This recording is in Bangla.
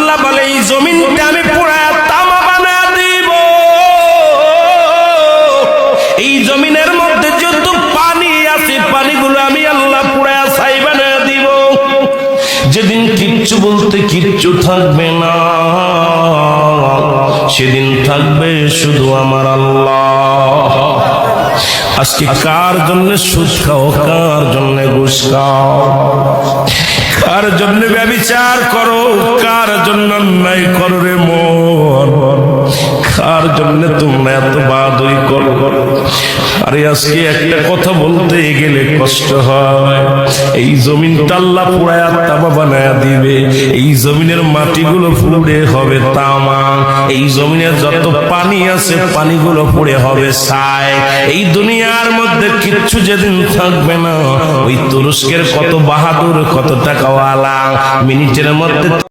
আল্লাহ বলে এই জমিনটা আমি পুরা তামা বানায় দিব। এই জমিনের মধ্যে যত পানি আছে পানিগুলো আমি আল্লাহ পুরা ছাই বানায় দিব। যেদিন কিচ্ছু বলতে কিচ্ছু থাকবে না, সেদিন থাকবে শুধু আমার আল্লাহ। আজকে কার জন্য সুদ খাও, কার জন্য ঘুষ খাও, কার জন্য ব্যভিচার করো, কার জন্য অন্যায় করো রে মন, কার জন্য তোমরা এত বাদই করো। আরে আজকে একটা কথা বলতে গেলে কষ্ট হয়। এই জমিনটা আল্লাহ পুরায়া তামা বানায়া দিবে। এই জমিনের মাটিগুলো পুড়ে হবে তামা। এই জমিনে যত পানি আছে পানিগুলো পুড়ে হবে ছাই। এই দুনিয়ার মধ্যে কিচ্ছু যেদিন থাকবে না, ওই তুরস্কের কত বাহাদুর, কত টাকাওয়ালা মিনিটের মধ্যে